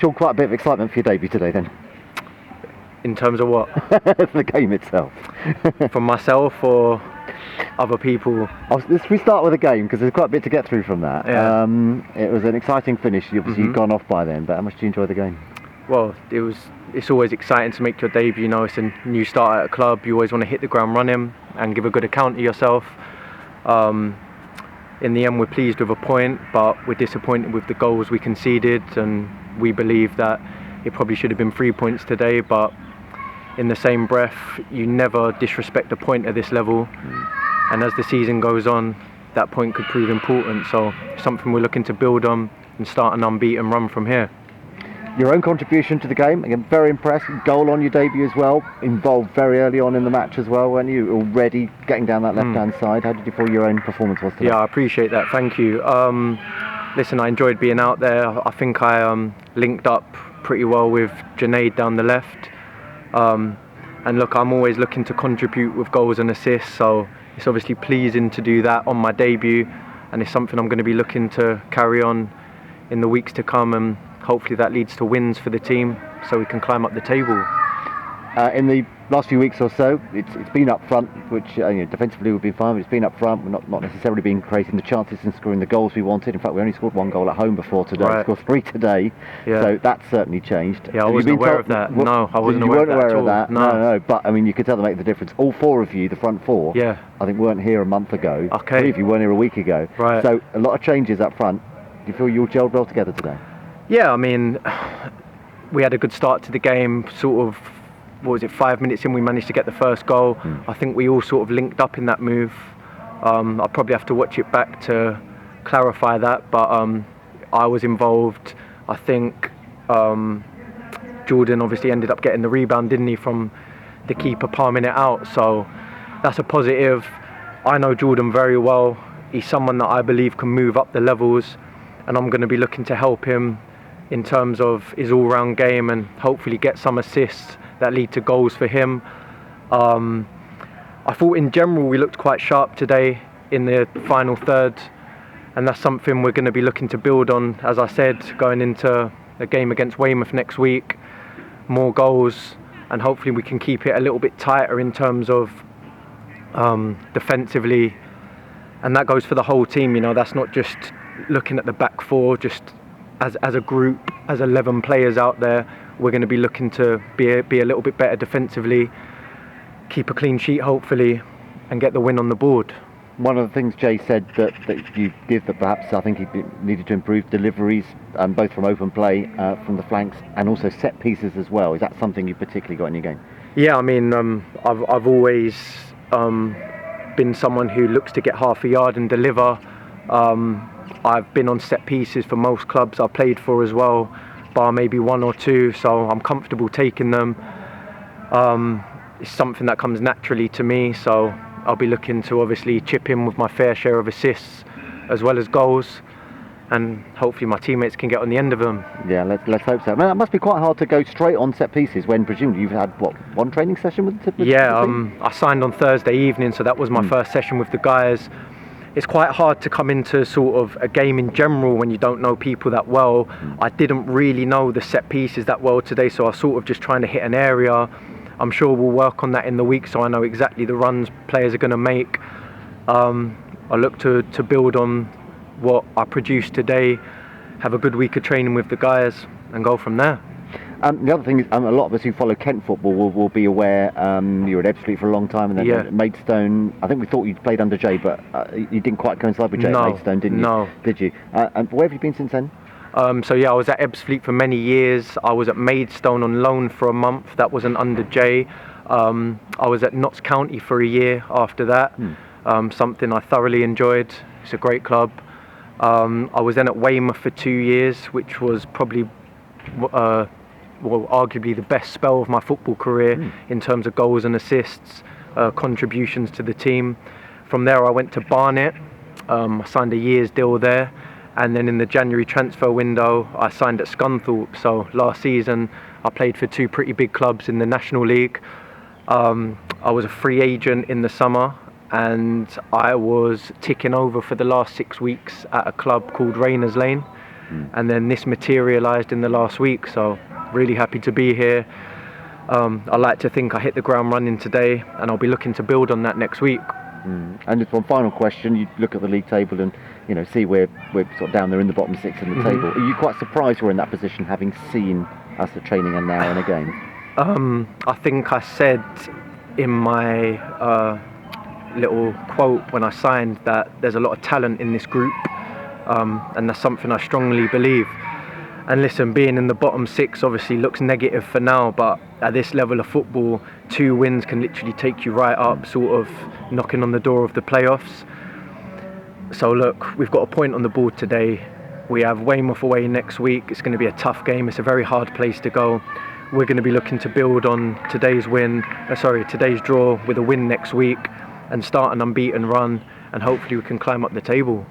sure quite a bit of excitement for your debut today then. In terms of what? The game itself. From myself or other people? We start with the game because there's quite a bit to get through from that. Yeah. It was an exciting finish. Obviously you've gone off by then, but how much do you enjoy the game? Well, it's always exciting to make your debut. You know, it's a new start at a club. You always want to hit the ground running and give a good account of yourself. In the end, we're pleased with a point, but we're disappointed with the goals we conceded, and we believe that it probably should have been 3 points today. But in the same breath, you never disrespect a point at this level, and as the season goes on, that point could prove important. So something we're looking to build on and start an unbeaten run from here. Your own contribution to the game, again, very impressed. Goal on your debut as well, involved very early on in the match as well, weren't you? Already getting down that left-hand side. How did you feel your own performance was today? Yeah, I appreciate that, thank you. Listen, I enjoyed being out there. I think I linked up pretty well with Junaid down the left. And look, I'm always looking to contribute with goals and assists, so it's obviously pleasing to do that on my debut, and it's something I'm going to be looking to carry on in the weeks to come, and hopefully that leads to wins for the team so we can climb up the table. In the last few weeks or so, it's been up front, which defensively we've been fine, but it's been up front. We're not necessarily been creating the chances and scoring the goals we wanted. In fact, we only scored 1 goal at home before today. Right. We scored 3 today, Yeah. So that's certainly changed. Yeah, I wasn't aware of that. No, I wasn't aware of that at all. No, but I mean, you could tell they make the difference. All 4 of you, the front 4, Yeah. I think weren't here a month ago. Okay. 3 of you weren't here a week ago. Right. So a lot of changes up front. Do you feel you all gelled well together today? Yeah, I mean, we had a good start to the game. Sort of, 5 minutes in, we managed to get the first goal. I think we all sort of linked up in that move. I'll probably have to watch it back to clarify that, but I was involved. I think Jordan obviously ended up getting the rebound, didn't he, from the keeper palming it out. So that's a positive. I know Jordan very well. He's someone that I believe can move up the levels, and I'm going to be looking to help him in terms of his all-round game and hopefully get some assists that lead to goals for him. I thought in general we looked quite sharp today in the final third, and that's something we're going to be looking to build on, as I said, going into a game against Weymouth next week. More goals, and hopefully we can keep it a little bit tighter in terms of defensively, and that goes for the whole team. You know, that's not just looking at the back 4, just as a group, as 11 players out there. We're going to be looking to be a little bit better defensively, keep a clean sheet hopefully, and get the win on the board. One of the things Jay said that you give, that perhaps I think he needed to improve deliveries, both from open play, from the flanks, and also set pieces as well. Is that something you particularly got in your game? Yeah, I mean, I've always been someone who looks to get half a yard and deliver. I've been on set pieces for most clubs I've played for as well, bar maybe 1 or 2, so I'm comfortable taking them. It's something that comes naturally to me, so I'll be looking to obviously chip in with my fair share of assists as well as goals, and hopefully my teammates can get on the end of them. Yeah, let's hope so. Man, it must be quite hard to go straight on set pieces when presumably you've had, what, 1 training session with the team? Yeah, I signed on Thursday evening, so that was my first session with the guys. It's quite hard to come into sort of a game in general when you don't know people that well. I didn't really know the set pieces that well today, so I was sort of just trying to hit an area. I'm sure we'll work on that in the week, so I know exactly the runs players are going to make. I look to build on what I produced today, have a good week of training with the guys, and go from there. The other thing is, a lot of us who follow Kent football will be aware you were at Ebbsfleet for a long time, and then at Maidstone. I think we thought you'd played under Jay, but you didn't quite coincide with Jay at Maidstone, didn't you? No. Did you? And where have you been since then? So yeah, I was at Ebbsfleet for many years. I was at Maidstone on loan for a month. That wasn't under Jay. I was at Notts County for a year after that. Something I thoroughly enjoyed. It's a great club. I was then at Weymouth for 2 years, which was probably arguably the best spell of my football career in terms of goals and assists, contributions to the team. From there I went to Barnet. I signed a year's deal there, and then in the January transfer window I signed at Scunthorpe. So last season I played for 2 pretty big clubs in the National League. I was a free agent in the summer, and I was ticking over for the last 6 weeks at a club called Rayners Lane, and then this materialised in the last week. So really happy to be here. I like to think I hit the ground running today, and I'll be looking to build on that next week. And just one final question: you look at the league table and see we're sort of down there in the bottom 6 in the table. Are you quite surprised we're in that position, having seen us at training and now in a game? I think I said in my little quote when I signed that there's a lot of talent in this group, and that's something I strongly believe. And listen, being in the bottom 6 obviously looks negative for now, but at this level of football, 2 wins can literally take you right up, sort of knocking on the door of the playoffs. So look, we've got a point on the board today. We have Weymouth away next week. It's going to be a tough game. It's a very hard place to go. We're going to be looking to build on today's draw with a win next week and start an unbeaten run, and hopefully we can climb up the table.